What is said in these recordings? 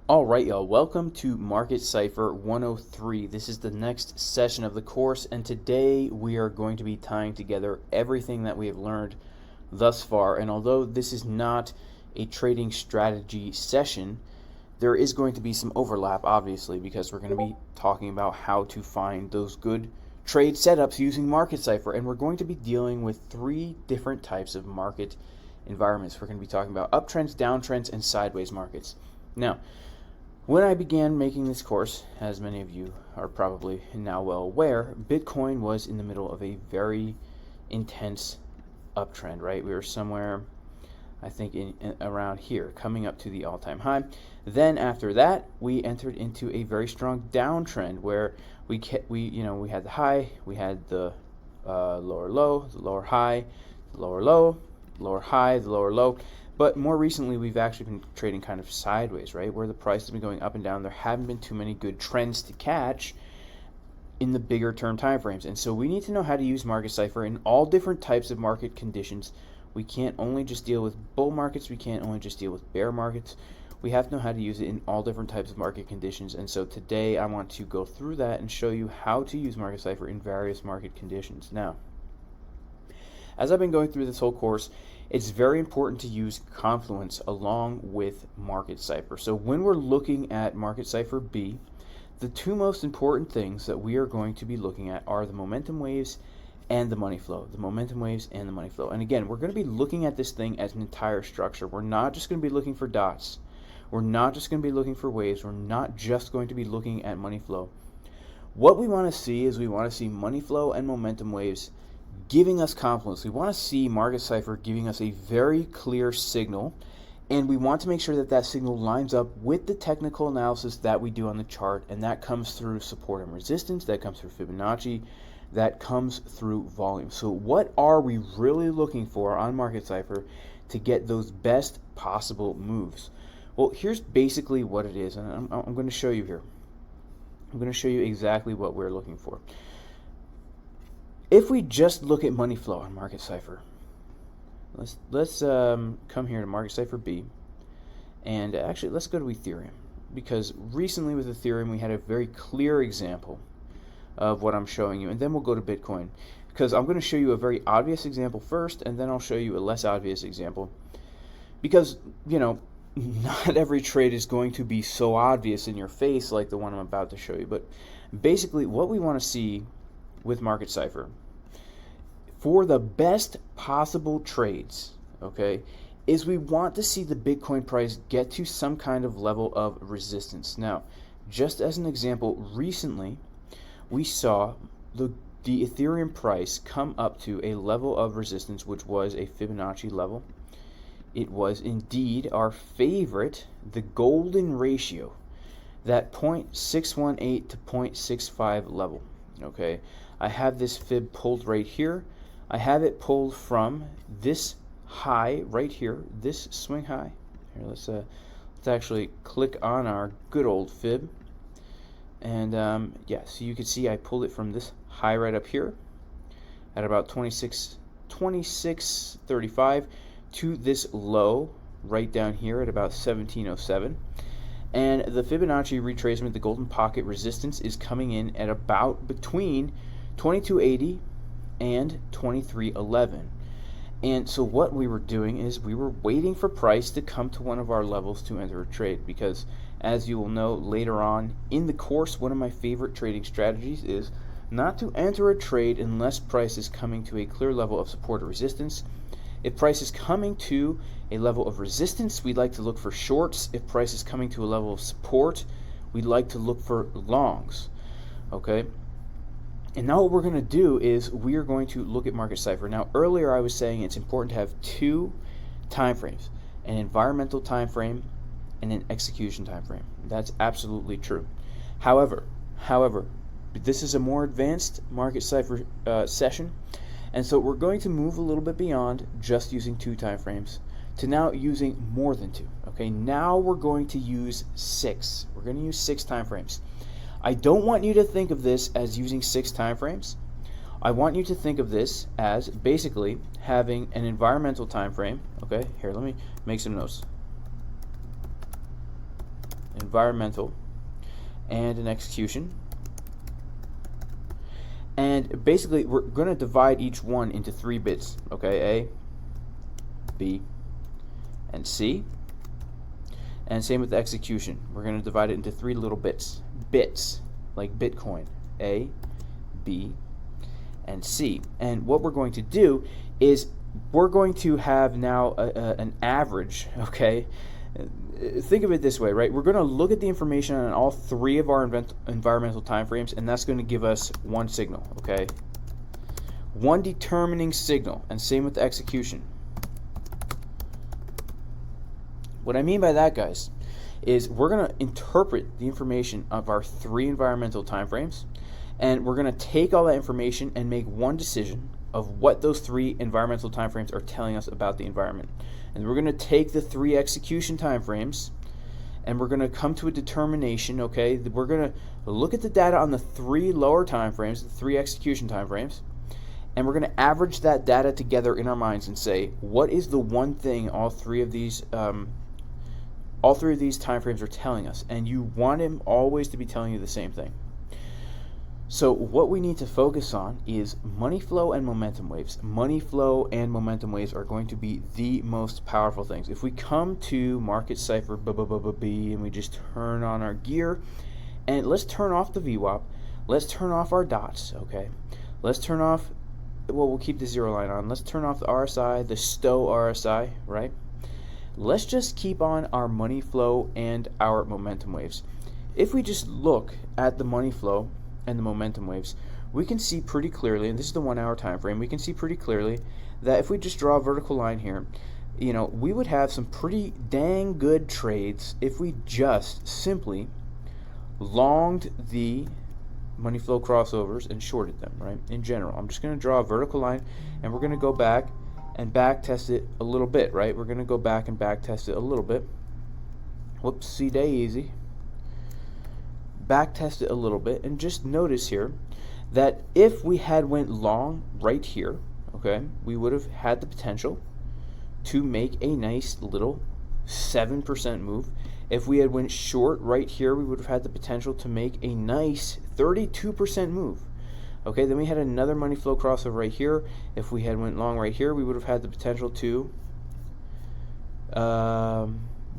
All right, y'all. Welcome to Market Cipher 103. This is the next session of the course, and today we are going to be tying together everything that we have learned thus far. And although this is not a trading strategy session, there is going to be some overlap, obviously, because we're going to be talking about how to find those good trade setups using Market Cipher, and we're going to be dealing with three different types of market environments. We're going to be talking about uptrends, downtrends, and sideways markets. Now, when I began making this course, as many of you are probably now well aware, Bitcoin was in the middle of a very intense uptrend, right? We were somewhere, I think, in around here, coming up to the all-time high. Then after that, we entered into a very strong downtrend where we had the high, we had the lower low, the lower high, the lower low, lower high, the lower low. But more recently, we've actually been trading kind of sideways, right? Where the price has been going up and down. There haven't been too many good trends to catch in the bigger term time frames. And so we need to know how to use Market Cipher in all different types of market conditions. We can't only just deal with bull markets. We can't only just deal with bear markets. We have to know how to use it in all different types of market conditions. And so today I want to go through that and show you how to use Market Cipher in various market conditions. Now, as I've been going through this whole course, it's very important to use Confluence along with Market Cipher. So when we're looking at Market Cipher B, the two most important things that we are going to be looking at are the momentum waves and the money flow. The momentum waves and the money flow. And again, we're going to be looking at this thing as an entire structure. We're not just going to be looking for dots. We're not just going to be looking for waves. We're not just going to be looking at money flow. What we want to see is we want to see money flow and momentum waves giving us confluence. We want to see Market Cipher giving us a very clear signal, and we want to make sure that that signal lines up with the technical analysis that we do on the chart, and that comes through support and resistance, that comes through Fibonacci, that comes through volume. So what are we really looking for on Market Cipher to get those best possible moves? Well, here's basically what it is, and I'm going to show you here. I'm going to show you exactly what we're looking for. If we just look at money flow on Market Cipher, let's come here to Market Cipher B, and actually let's go to Ethereum, because recently with Ethereum we had a very clear example of what I'm showing you, and then we'll go to Bitcoin, because I'm going to show you a very obvious example first, and then I'll show you a less obvious example, because not every trade is going to be so obvious in your face like the one I'm about to show you. But basically what we want to see with Market Cipher for the best possible trades, okay, is we want to see the Bitcoin price get to some kind of level of resistance. Now, just as an example, recently we saw the Ethereum price come up to a level of resistance which was a Fibonacci level. It was indeed our favorite, the golden ratio, that 0.618 to 0.65 level. Okay, I have this fib pulled right here. I have it pulled from this high right here, this swing high. Here, let's actually click on our good old fib, and yeah, so you can see I pulled it from this high right up here at about 26.35 to this low right down here at about 1707. And the Fibonacci retracement, the golden pocket resistance, is coming in at about between 2280 and 2311. And so what we were doing is we were waiting for price to come to one of our levels to enter a trade, because as you will know later on in the course, one of my favorite trading strategies is not to enter a trade unless price is coming to a clear level of support or resistance. If price is coming to a level of resistance, we'd like to look for shorts. If price is coming to a level of support, we'd like to look for longs. Okay? And now what we're going to do is we are going to look at Market Cipher. Now, earlier I was saying it's important to have two time frames, an environmental time frame and an execution time frame. That's absolutely true. However, this is a more advanced Market Cipher session. And so we're going to move a little bit beyond just using two time frames to now using more than two. Okay, now we're going to use six. We're going to use 6 time frames. I don't want you to think of this as using 6 time frames. I want you to think of this as basically having an environmental time frame. Okay, here, let me make some notes. environmental and an execution. And basically, we're going to divide each one into 3 bits, okay? A, B, and C. And same with the execution. We're going to divide it into 3 little bits. Bits, like Bitcoin. A, B, and C. And what we're going to do is we're going to have now an average, okay? Think of it this way, right? We're going to look at the information on all 3 of our environmental time frames, and that's going to give us one signal, okay? One determining signal, and same with the execution. What I mean by that, guys, is we're going to interpret the information of our 3 environmental time frames, and we're going to take all that information and make one decision of what those 3 environmental time frames are telling us about the environment. And we're going to take the 3 execution time frames, and we're going to come to a determination, okay? We're going to look at the data on the 3 lower time frames, the 3 execution time frames, and we're going to average that data together in our minds and say, what is the one thing all 3 of these time frames are telling us? And you want them always to be telling you the same thing. So what we need to focus on is money flow and momentum waves. Money flow and momentum waves are going to be the most powerful things. If we come to Market Cipher B and we just turn on our gear, and let's turn off the VWAP, let's turn off our dots, okay? Let's turn off, well, we'll keep the 0 line on. Let's turn off the RSI, the STO RSI, right? Let's just keep on our money flow and our momentum waves. If we just look at the money flow and the momentum waves, we can see pretty clearly, and this is the 1 hour time frame, we can see pretty clearly that if we just draw a vertical line here, you know, we would have some pretty dang good trades if we just simply longed the money flow crossovers and shorted them, right? In general, I'm just going to draw a vertical line, and we're going to go back and back test it a little bit, right? We're going to go back and back test it a little bit. Whoopsie daisy. Back test it a little bit, and just notice here that if we had went long right here, okay, we would have had the potential to make a nice little 7% move. If we had went short right here, we would have had the potential to make a nice 32% move. Okay, then we had another money flow crossover right here. If we had went long right here, we would have had the potential to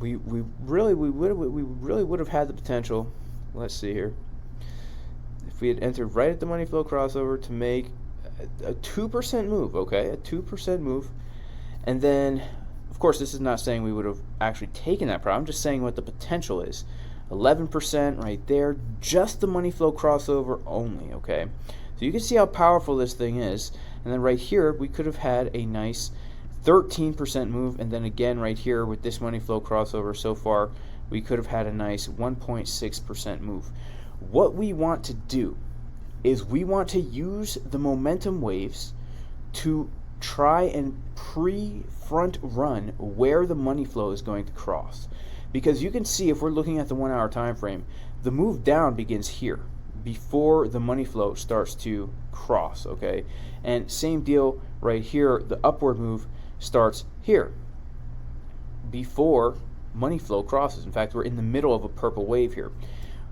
we really would have had the potential. Let's see here. If we had entered right at the money flow crossover to make a 2% move, okay, a 2% move, and then, of course, this is not saying we would have actually taken that profit. I'm just saying what the potential is. 11% right there, just the money flow crossover only, okay? So you can see how powerful this thing is. And then right here, we could have had a nice 13% move, and then again right here with this money flow crossover so far, we could have had a nice 1.6% move. What we want to do is we want to use the momentum waves to try and front run where the money flow is going to cross. Because you can see, if we're looking at the 1 hour time frame, the move down begins here before the money flow starts to cross, okay? And same deal right here, the upward move starts here before money flow crosses. In fact, we're in the middle of a purple wave here.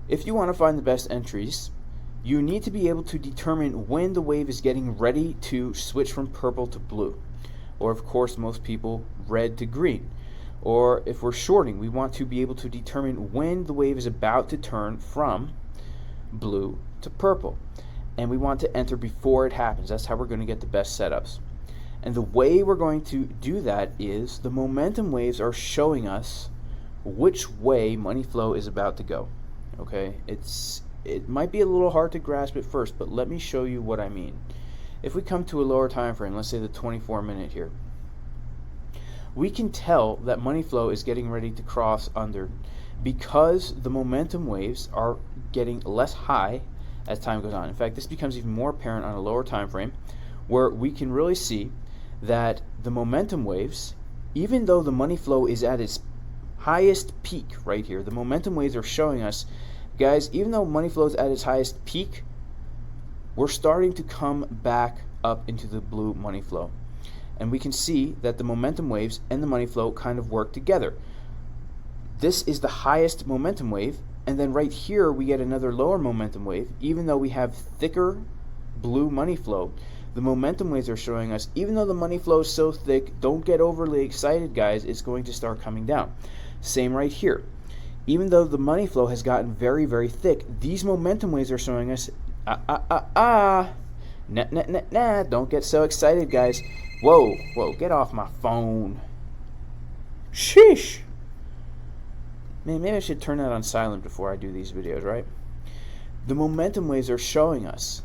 If you want to find the best entries, you need to be able to determine when the wave is getting ready to switch from purple to blue, or of course most people red to green. Or if we're shorting, we want to be able to determine when the wave is about to turn from blue to purple, and we want to enter before it happens. That's how we're going to get the best setups. And the way we're going to do that is the momentum waves are showing us which way money flow is about to go. Okay, it might be a little hard to grasp at first, but let me show you what I mean. If we come to a lower time frame, let's say the 24-minute here, we can tell that money flow is getting ready to cross under because the momentum waves are getting less high as time goes on. In fact, this becomes even more apparent on a lower time frame, where we can really see that the momentum waves, even though the money flow is at its highest peak right here, the momentum waves are showing us, guys, even though money flow is at its highest peak, we're starting to come back up into the blue money flow. And we can see that the momentum waves and the money flow kind of work together. this is the highest momentum wave, and then right here we get another lower momentum wave. Even though we have thicker blue money flow, the momentum waves are showing us, even though the money flow is so thick, don't get overly excited, guys, it's going to start coming down. Same right here. Even though the money flow has gotten very, very thick, these momentum waves are showing us, nah, don't get so excited, guys. Whoa, get off my phone. Sheesh. Man, maybe I should turn that on silent before I do these videos, right? The momentum waves are showing us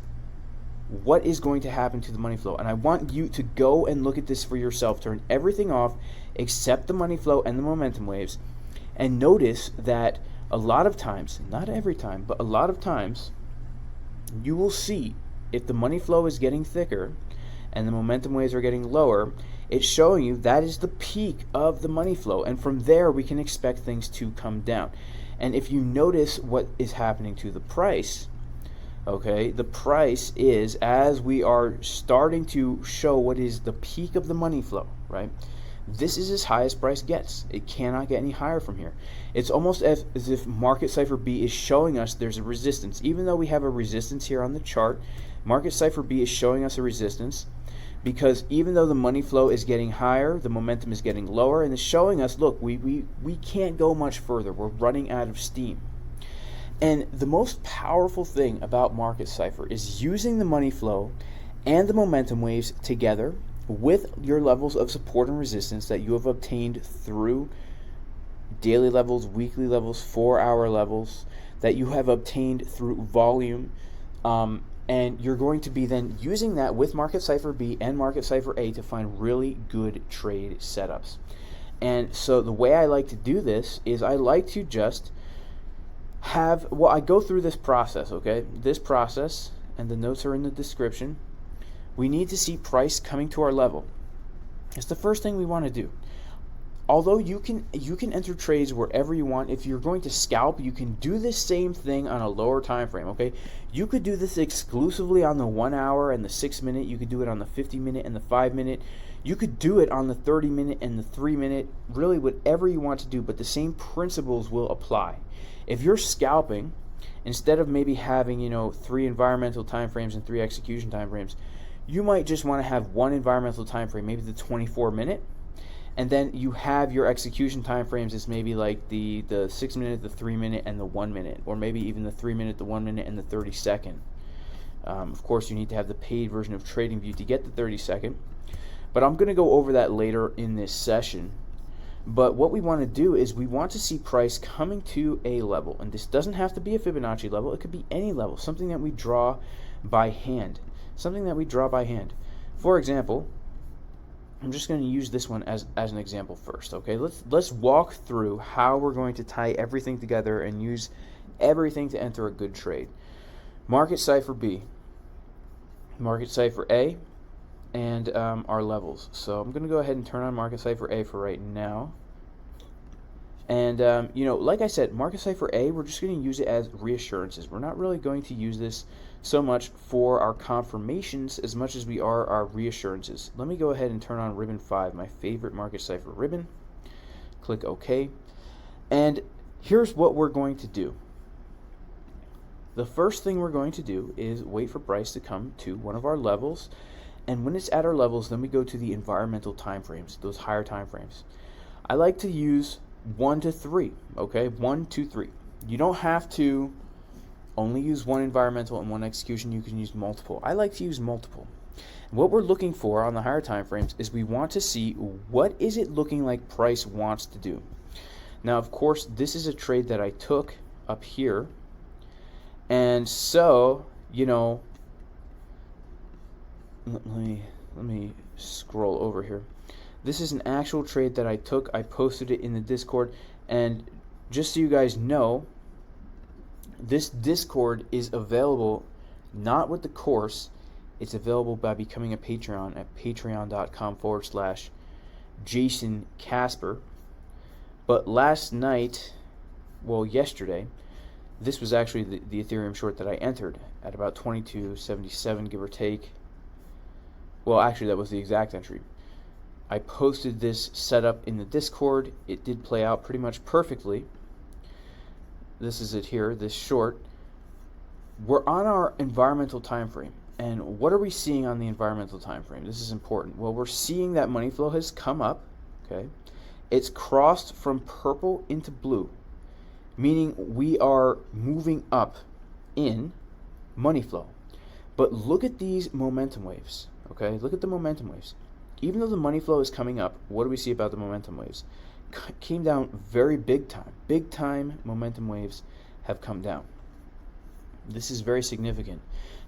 what is going to happen to the money flow. And I want you to go and look at this for yourself. Turn everything off except the money flow and the momentum waves. And notice that a lot of times, not every time, but a lot of times, you will see if the money flow is getting thicker and the momentum waves are getting lower, it's showing you that is the peak of the money flow, and from there we can expect things to come down. And if you notice what is happening to the price, okay, the price is, as we are starting to show what is the peak of the money flow, right? This is as high as price gets. It cannot get any higher from here. It's almost as if Market Cipher B is showing us there's a resistance. Even though we have a resistance here on the chart, Market Cipher B is showing us a resistance, because even though the money flow is getting higher, the momentum is getting lower, and it's showing us, look, we can't go much further. We're running out of steam. And the most powerful thing about Market Cipher is using the money flow and the momentum waves together with your levels of support and resistance that you have obtained through daily levels, weekly levels, 4-hour levels, that you have obtained through volume, and you're going to be then using that with Market Cipher B and Market Cipher A to find really good trade setups. And so the way I like to do this is I like to just have, well, I go through this process, okay? This process, and the notes are in the description. We need to see price coming to our level. It's the first thing we want to do. Although you can enter trades wherever you want. If you're going to scalp, you can do this same thing on a lower time frame, okay? You could do this exclusively on the 1 hour and the 6 minute. You could do it on the 50 minute and the 5 minute. You could do it on the 30 minute and the 3 minute, really whatever you want to do, but the same principles will apply. If you're scalping, instead of maybe having, 3 environmental time frames and 3 execution time frames, you might just want to have one environmental time frame, maybe the 24 minute. And then you have your execution time frames as maybe like the 6 minute, the 3 minute, and the 1 minute, or maybe even the 3 minute, the 1 minute, and the 30 second. Of course, you need to have the paid version of TradingView to get the 30 second. But I'm going to go over that later in this session. But what we want to do is we want to see price coming to a level. And this doesn't have to be a Fibonacci level. It could be any level, something that we draw by hand. Something that we draw by hand. For example, I'm just going to use this one as an example first, okay? Let's walk through how we're going to tie everything together and use everything to enter a good trade. Market Cipher B, Market Cipher A, and our levels. So I'm going to go ahead and turn on Market Cipher A for right now. And, like I said, Market Cipher A, we're just going to use it as reassurances. We're not really going to use this so much for our confirmations as much as we are our reassurances. Let me go ahead and turn on ribbon 5, my favorite Market Cipher ribbon. Click OK. And here's what we're going to do. The first thing we're going to do is wait for price to come to one of our levels. And when it's at our levels, then we go to the environmental time frames, those higher time frames. I like to use 1 to 3, okay? 1, 2, 3. You don't have to only use one environmental and one execution. You can use multiple. I like to use multiple. What we're looking for on the higher time frames is we want to see what is it looking like price wants to do. Now, of course, this is a trade that I took up here. And so, let me scroll over here. This is an actual trade that I took. I posted it in the Discord, and just so you guys know, this Discord is available not with the course. It's available by becoming a Patreon at patreon.com/Jayson Casper. But last night, well, yesterday, this was actually the Ethereum short that I entered at about 22.77, give or take. Well, actually, that was the exact entry. I posted this setup in the Discord. It did play out pretty much perfectly. This is it here, this short. We're on our environmental time frame. And what are we seeing on the environmental time frame? This is important. Well, we're seeing that money flow has come up, okay? It's crossed from purple into blue, meaning we are moving up in money flow. But look at these momentum waves, okay? Look at the momentum waves. Even though the money flow is coming up, what do we see about the momentum waves? Came down very big time. Big time momentum waves have come down. This is very significant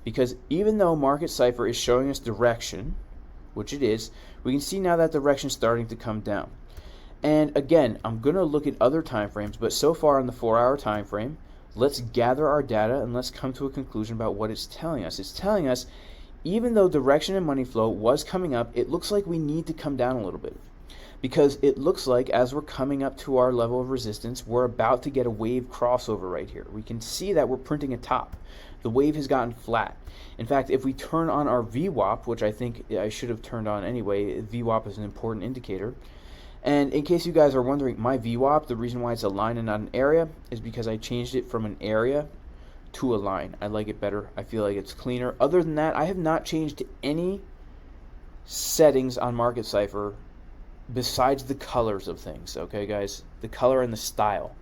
because even though Market Cipher is showing us direction, which it is, we can see now that direction is starting to come down. And again, I'm going to look at other time frames, but so far on the 4-hour time frame, let's gather our data and let's come to a conclusion about what it's telling us. It's telling us even though direction and money flow was coming up, it looks like we need to come down a little bit. Because it looks like as we're coming up to our level of resistance, we're about to get a wave crossover right here. We can see that we're printing a top. The wave has gotten flat. In fact, if we turn on our VWAP, which I think I should have turned on anyway, VWAP is an important indicator. And in case you guys are wondering, my VWAP, the reason why it's a line and not an area is because I changed it from an area to a line. I like it better. I feel like it's cleaner. Other than that, I have not changed any settings on Market Cipher besides the colors of things, okay guys? The color and the style.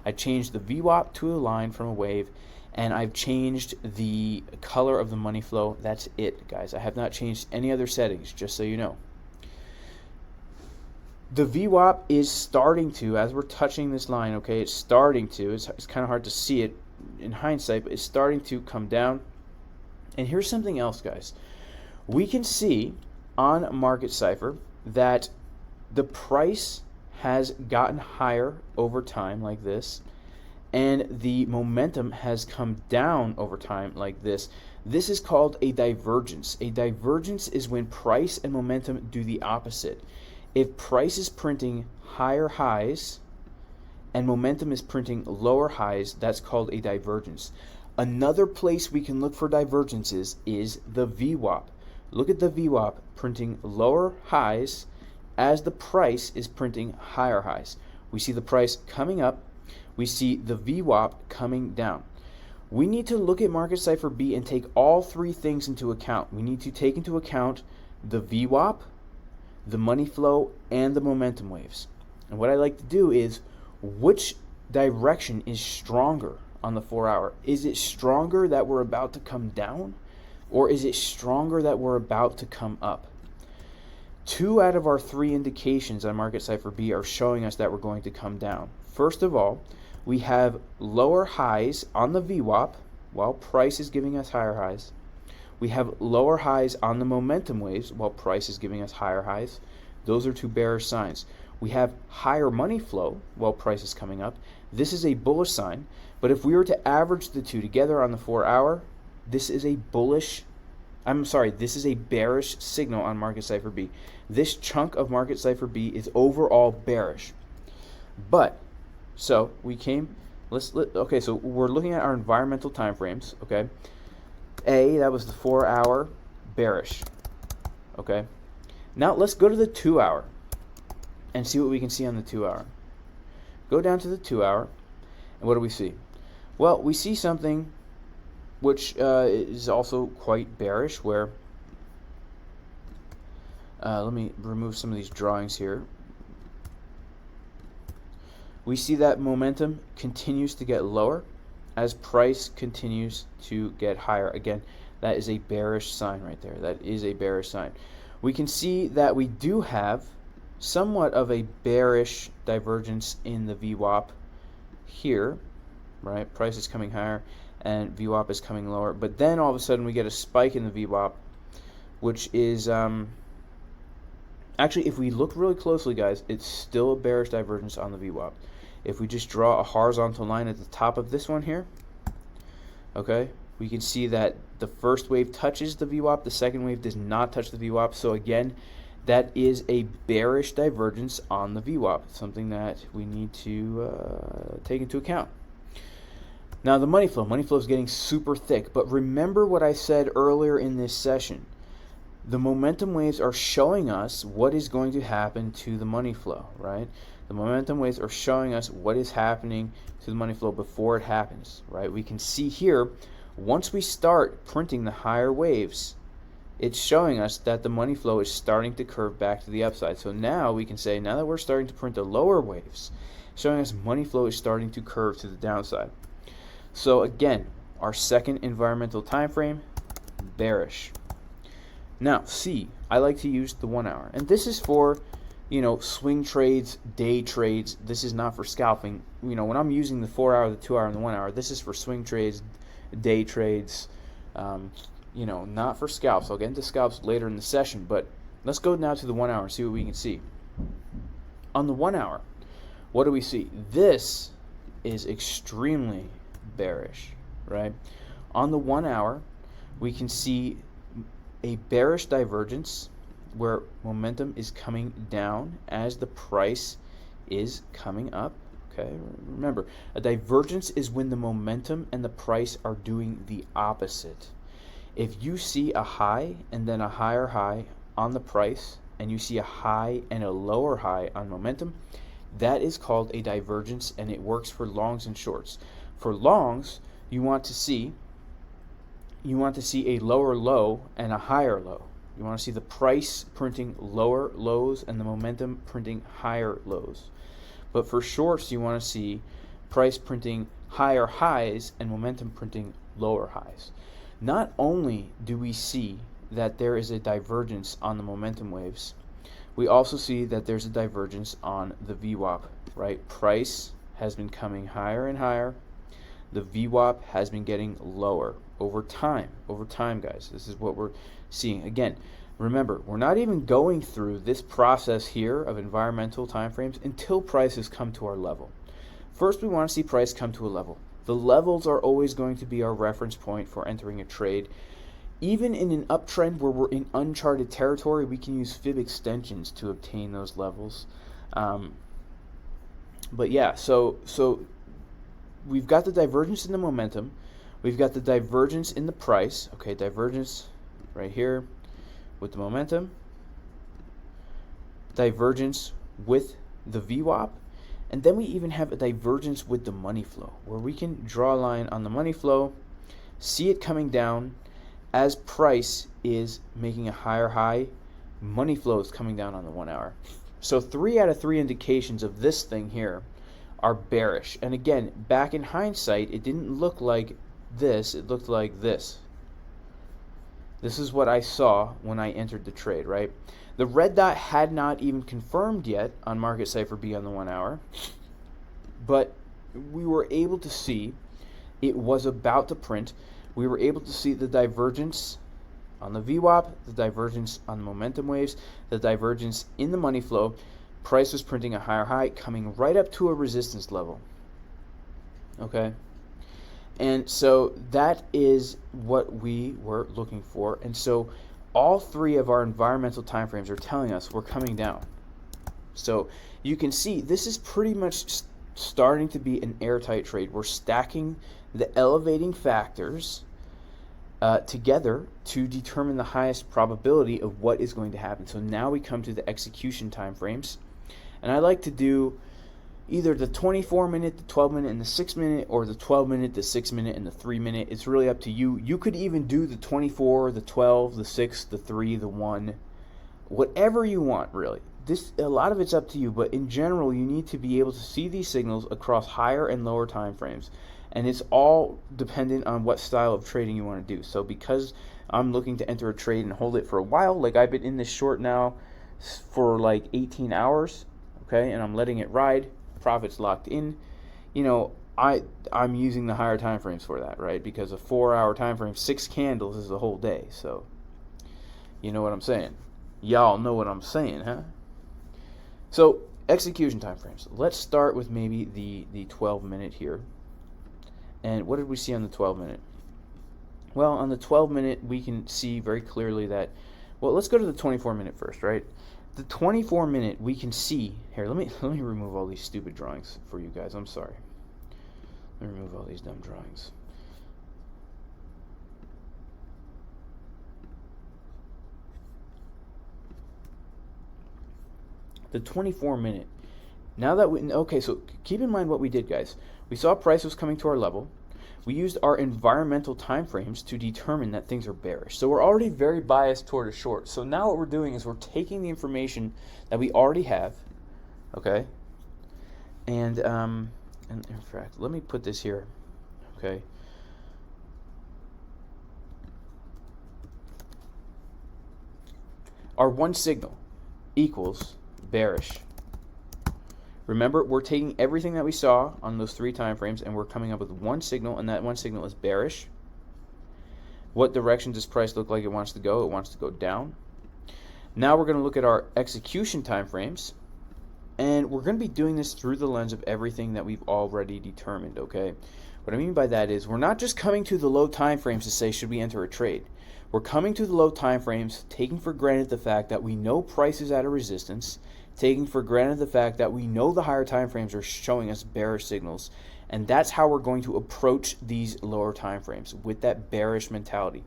I changed the VWAP to a line from a wave, and I've changed the color of the money flow. That's it, guys. I have not changed any other settings, just so you know. The VWAP is starting to, as we're touching this line, okay, it's starting to, it's kind of hard to see it in hindsight, but it's starting to come down. And here's something else, guys. We can see on Market Cipher that the price has gotten higher over time like this, and the momentum has come down over time like this. This is called a divergence. A divergence is when price and momentum do the opposite. If price is printing higher highs and momentum is printing lower highs, that's called a divergence. Another place we can look for divergences is the VWAP. Look at the VWAP printing lower highs as the price is printing higher highs. We see the price coming up. We see the VWAP coming down. We need to look at Market Cipher B and take all three things into account. We need to take into account the VWAP, the money flow, and the momentum waves. And what I like to do is, which direction is stronger on the 4-hour? Is it stronger that we're about to come down, or is it stronger that we're about to come up? 2 out of our 3 indications on Market Cipher B are showing us that we're going to come down. First of all, we have lower highs on the VWAP while price is giving us higher highs. We have lower highs on the momentum waves while price is giving us higher highs. Those are 2 bearish signs. We have higher money flow while price is coming up. This is a bullish sign, but if we were to average the 2 together on the 4-hour, this is a bearish signal on Market Cipher B. This chunk of Market Cipher B is overall bearish. But, so we came, okay, so we're looking at our environmental time frames, okay? That was the 4-hour bearish, okay? Now let's go to the 2-hour and see what we can see on the 2-hour. Go down to the 2-hour, and what do we see? Well, we see something which is also quite bearish, where let me remove some of these drawings here. We see that momentum continues to get lower as price continues to get higher. Again, that is a bearish sign right there. That is a bearish sign. We can see that we do have somewhat of a bearish divergence in the VWAP here, right? Price is coming higher and VWAP is coming lower, but then all of a sudden we get a spike in the VWAP, which is actually, if we look really closely, guys, it's still a bearish divergence on the VWAP. If we just draw a horizontal line at the top of this one here, okay, we can see that the first wave touches the VWAP, the second wave does not touch the VWAP. So again, that is a bearish divergence on the VWAP, something that we need to take into account. Now the money flow is getting super thick, but remember what I said earlier in this session. The momentum waves are showing us what is going to happen to the money flow, right? The momentum waves are showing us what is happening to the money flow before it happens, right? We can see here, once we start printing the higher waves, it's showing us that the money flow is starting to curve back to the upside. So now we can say, now that we're starting to print the lower waves, showing us money flow is starting to curve to the downside. So again, our second environmental time frame, bearish. Now, C, I like to use the 1 hour. And this is for, swing trades, day trades. This is not for scalping. When I'm using the 4 hour, the 2 hour, and the 1 hour, this is for swing trades, day trades, not for scalps. I'll get into scalps later in the session, but let's go now to the 1 hour and see what we can see. On the 1 hour, what do we see? This is extremely bearish, right? On the 1 hour, we can see a bearish divergence where momentum is coming down as the price is coming up. Okay, remember, a divergence is when the momentum and the price are doing the opposite. If you see a high and then a higher high on the price, and you see a high and a lower high on momentum, that is called a divergence, and it works for longs and shorts. For longs, you want to see a lower low and a higher low. You want to see the price printing lower lows and the momentum printing higher lows. But for shorts, you want to see price printing higher highs and momentum printing lower highs. Not only do we see that there is a divergence on the momentum waves, we also see that there's a divergence on the VWAP, right? Price has been coming higher and higher. The VWAP has been getting lower over time, guys. This is what we're seeing. Again, remember, we're not even going through this process here of environmental timeframes until prices come to our level. First, we want to see price come to a level. The levels are always going to be our reference point for entering a trade. Even in an uptrend where we're in uncharted territory, we can use fib extensions to obtain those levels. But yeah, so we've got the divergence in the momentum. We've got the divergence in the price. Okay, divergence right here with the momentum. Divergence with the VWAP. And then we even have a divergence with the money flow, where we can draw a line on the money flow, see it coming down as price is making a higher high, money flow is coming down on the 1 hour. So 3 out of 3 indications of this thing here are bearish. And again, back in hindsight, it didn't look like this, it looked like this. This is what I saw when I entered the trade, right? The red dot had not even confirmed yet on Market Cipher B on the 1 hour, but we were able to see it was about to print. We were able to see the divergence on the VWAP, the divergence on the momentum waves, the divergence in the money flow. Price was printing a higher high, coming right up to a resistance level. Okay? And so that is what we were looking for. And so all 3 of our environmental timeframes are telling us we're coming down. So you can see this is pretty much starting to be an airtight trade. We're stacking the elevating factors together to determine the highest probability of what is going to happen. So now we come to the execution timeframes. And I like to do either the 24-minute, the 12-minute, and the 6-minute, or the 12-minute, the 6-minute, and the 3-minute. It's really up to you. You could even do the 24, the 12, the 6, the 3, the 1, whatever you want, really. A lot of it's up to you, but in general, you need to be able to see these signals across higher and lower time frames. And it's all dependent on what style of trading you want to do. So because I'm looking to enter a trade and hold it for a while, like I've been in this short now for like 18 hours, okay, and I'm letting it ride, profits locked in, I'm using the higher time frames for that, right? Because a 4-hour time frame, 6 candles is the whole day. So you know what I'm saying. Y'all know what I'm saying, huh? So execution time frames. Let's start with maybe the 12-minute here. And what did we see on the 12-minute? Well, on the 12-minute, we can see very clearly that, well, let's go to the 24-minute first, right? The 24-minute, we can see, here, let me remove all these stupid drawings for you guys. I'm sorry. Let me remove all these dumb drawings. The 24 minute. Now that okay, so keep in mind what we did, guys. We saw price was coming to our level. We used our environmental time frames to determine that things are bearish. So we're already very biased toward a short. So now what we're doing is we're taking the information that we already have, okay? And in fact, let me put this here, okay? Our one signal equals bearish. Remember, we're taking everything that we saw on those 3 time frames and we're coming up with one signal, and that one signal is bearish. What direction does price look like it wants to go? It wants to go down. Now we're going to look at our execution time frames, and we're going to be doing this through the lens of everything that we've already determined, okay? What I mean by that is we're not just coming to the low time frames to say should we enter a trade. We're coming to the low time frames taking for granted the fact that we know price is at a resistance, taking for granted the fact that we know the higher time frames are showing us bearish signals, and that's how we're going to approach these lower time frames, with that bearish mentality.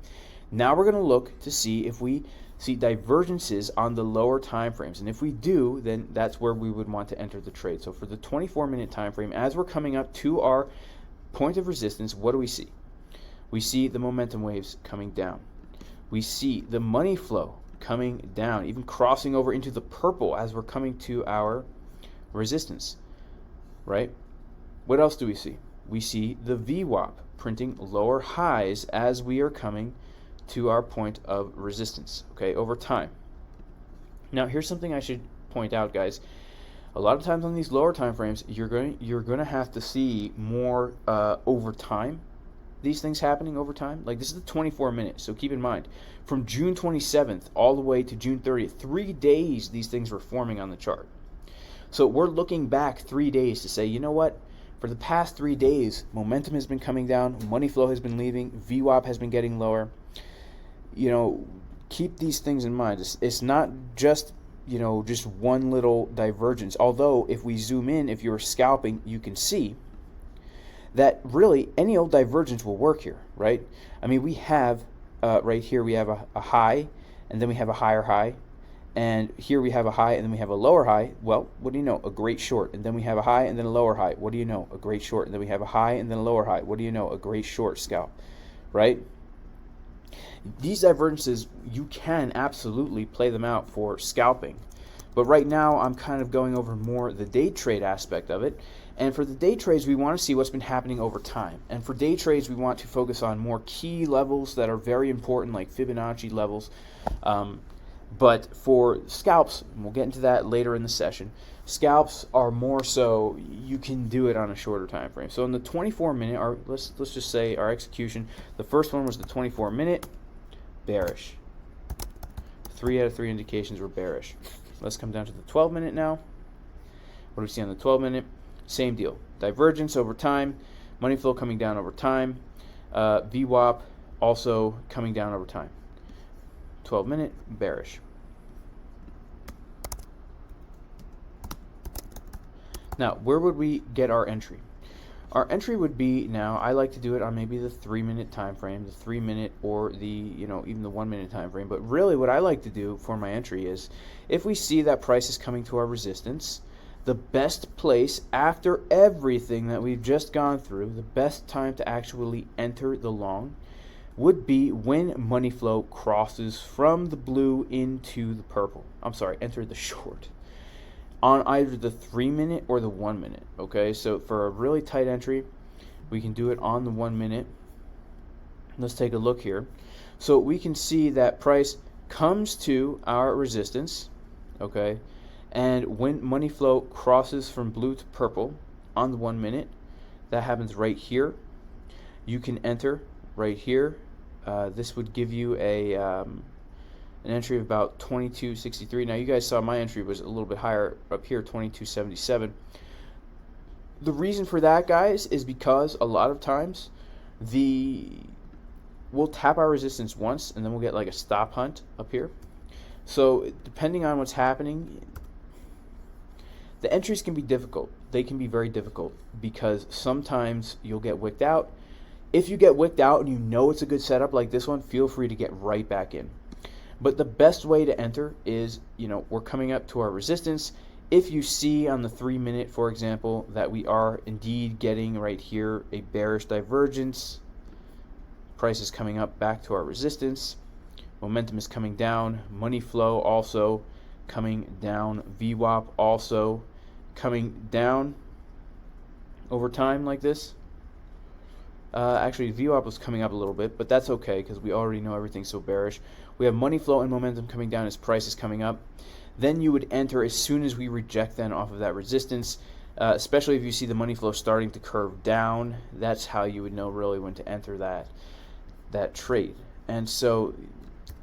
Now we're going to look to see if we see divergences on the lower time frames, and if we do, then that's where we would want to enter the trade. So for the 24-minute time frame, as we're coming up to our point of resistance, what do we see? We see the momentum waves coming down. We see the money flow coming down, even crossing over into the purple as we're coming to our resistance, right? What else do we see? We see the VWAP printing lower highs as we are coming to our point of resistance, okay, over time. Now, here's something I should point out, guys. A lot of times on these lower time frames, you're going to have to see more over time. These things happening over time. Like, this is the 24 minutes, so keep in mind, from June 27th all the way to June 30th, 3 days these things were forming on the chart. So we're looking back 3 days to say, you know what, for the past 3 days, momentum has been coming down, money flow has been leaving, VWAP has been getting lower. You know, keep these things in mind. It's not just, you know, just one little divergence. Although, if we zoom in, if you're scalping, you can see that really any old divergence will work here, right? I mean, we have right here we have a high, and then we have a higher high, and here we have a high, and then we have a lower high. Well, what do you know? A great short. And then we have a high and then a lower high. What do you know? A great short. And then we have a high and then a lower high. What do you know? A great short scalp, right? These divergences, you can absolutely play them out for scalping. But right now, I'm kind of going over more the day trade aspect of it. And for the day trades, we want to see what's been happening over time. And for day trades, we want to focus on more key levels that are very important, like Fibonacci levels. But for scalps, and we'll get into that later in the session, scalps are more so you can do it on a shorter time frame. So in the 24-minute, let's just say our execution, the first one was the 24-minute, bearish. 3 out of 3 indications were bearish. Let's come down to the 12-minute now. What do we see on the 12-minute? Same deal. Divergence over time, money flow coming down over time, VWAP also coming down over time. 12-minute, bearish. Now, where would we get our entry? Our entry would be, now I like to do it on maybe the 3-minute time frame, the 3-minute, or the, you know, even the 1-minute time frame. But really what I like to do for my entry is, if we see that price is coming to our resistance, the best place after everything that we've just gone through, the best time to actually enter the long would be when money flow crosses from the blue into the purple. I'm sorry, enter the short. On either the 3-minute or the 1-minute, okay? So for a really tight entry, we can do it on the 1-minute. Let's take a look here. So we can see that price comes to our resistance, okay? And when money flow crosses from blue to purple on the 1-minute, that happens right here. You can enter right here. This would give you an entry of about 22.63. Now you guys saw my entry was a little bit higher up here, 22.77. The reason for that, guys, is because a lot of times we'll tap our resistance once and then we'll get like a stop hunt up here. So depending on what's happening, the entries can be difficult. They can be very difficult because sometimes you'll get wicked out. If you get wicked out and you know it's a good setup like this one, feel free to get right back in. But the best way to enter is, you know, we're coming up to our resistance. If you see on the 3-minute, for example, that we are indeed getting right here a bearish divergence, price is coming up back to our resistance, momentum is coming down, money flow also coming down, VWAP also coming down over time like this. Actually, VWAP was coming up a little bit, but that's okay because we already know everything's so bearish. We have money flow and momentum coming down as price is coming up. Then you would enter as soon as we reject then off of that resistance, especially if you see the money flow starting to curve down. That's how you would know really when to enter that trade. And so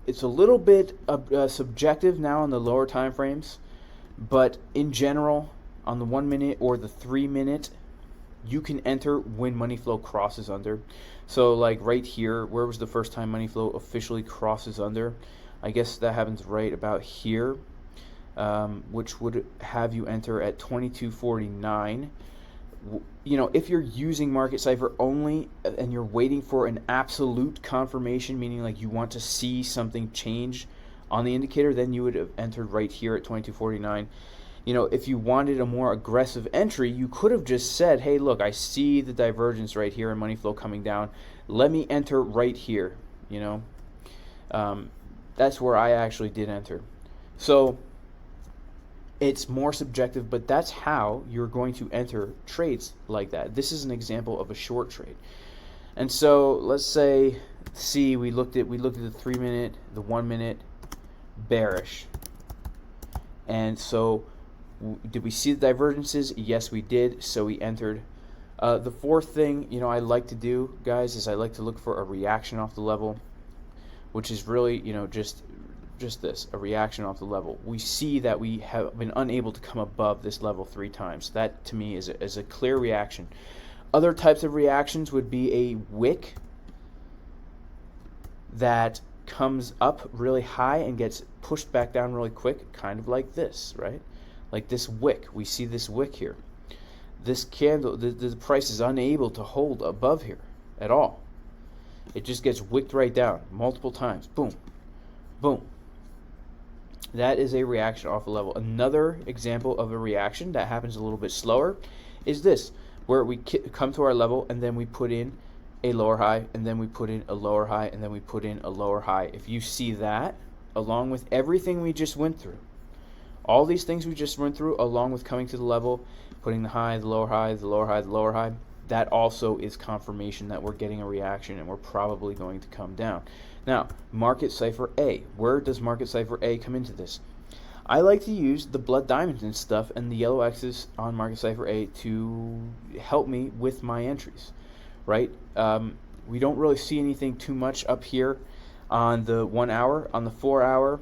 it's a little bit subjective now on the lower time frames, but in general, on the 1 minute or the 3 minute, you can enter when money flow crosses under. So like right here, where was the first time money flow officially crosses under? I guess that happens right about here, which would have you enter at 22.49. You know, if you're using Market Cipher only and you're waiting for an absolute confirmation, meaning like you want to see something change on the indicator, then you would have entered right here at 22.49. You know, if you wanted a more aggressive entry, you could have just said, hey, look, I see the divergence right here and money flow coming down. Let me enter right here, you know. That's where I actually did enter. So it's more subjective, but that's how you're going to enter trades like that. This is an example of a short trade. And so let's say, we looked at the 3 minute, the 1 minute, bearish. And so did we see the divergences? Yes, we did. So we entered. The fourth thing, you know, I like to do, guys, is I like to look for a reaction off the level, which is really, you know, just this, a reaction off the level. We see that we have been unable to come above this level 3 times. That to me is a clear reaction. Other types of reactions would be a wick that comes up really high and gets pushed back down really quick, kind of like this, right? Like this wick. We see this wick here. This candle, the price is unable to hold above here at all. It just gets wicked right down multiple times. Boom, boom. That is a reaction off a level. Another example of a reaction that happens a little bit slower is this, where we come to our level and then we put in a lower high, and then we put in a lower high, and then we put in a lower high. If you see that, along with everything we just went through, all these things we just went through, along with coming to the level, putting the high, the lower high, the lower high, the lower high, that also is confirmation that we're getting a reaction and we're probably going to come down. Now, Market Cipher A. Where does Market Cipher A come into this? I like to use the blood diamonds and stuff and the yellow X's on Market Cipher A to help me with my entries, right? We don't really see anything too much up here on the 1 hour. On the 4 hour,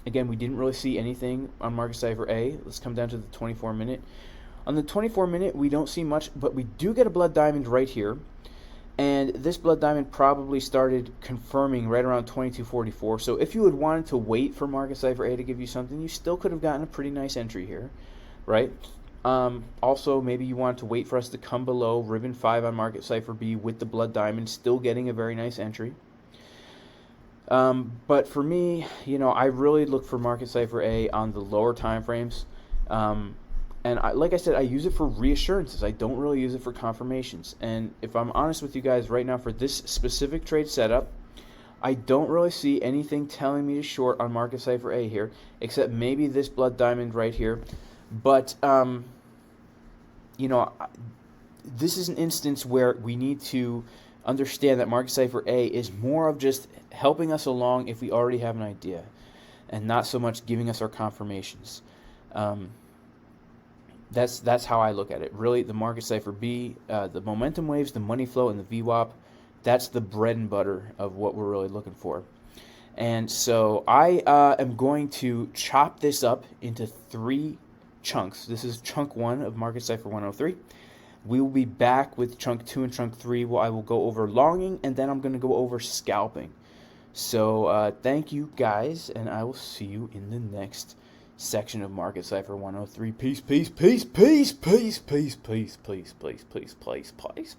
again, we didn't really see anything on Market Cipher A. Let's come down to the 24 minute. On the 24 minute, we don't see much, but we do get a blood diamond right here. And this blood diamond probably started confirming right around 22.44. So if you had wanted to wait for Market Cipher A to give you something, you still could have gotten a pretty nice entry here, right? Also, maybe you wanted to wait for us to come below ribbon 5 on Market Cipher B with the blood diamond, still getting a very nice entry. But for me, you know, I really look for Market Cipher A on the lower time frames. And like I said, I use it for reassurances. I don't really use it for confirmations. And if I'm honest with you guys right now, for this specific trade setup, I don't really see anything telling me to short on Market Cipher A here, except maybe this blood diamond right here. But, you know, this is an instance where we need to understand that Market Cipher A is more of just helping us along if we already have an idea, and not so much giving us our confirmations. That's how I look at it. Really, the Market Cipher B, the momentum waves, the money flow, and the VWAP, that's the bread and butter of what we're really looking for. And so I am going to chop this up into 3 chunks. This is chunk 1 of Market Cipher 103. We will be back with chunk 2 and chunk 3 where I will go over longing, and then I'm going to go over scalping. So thank you guys, and I will see you in the next section of Market Cipher 103. Peace, peace, peace, peace, peace, peace, peace, peace, peace, peace, peace, peace.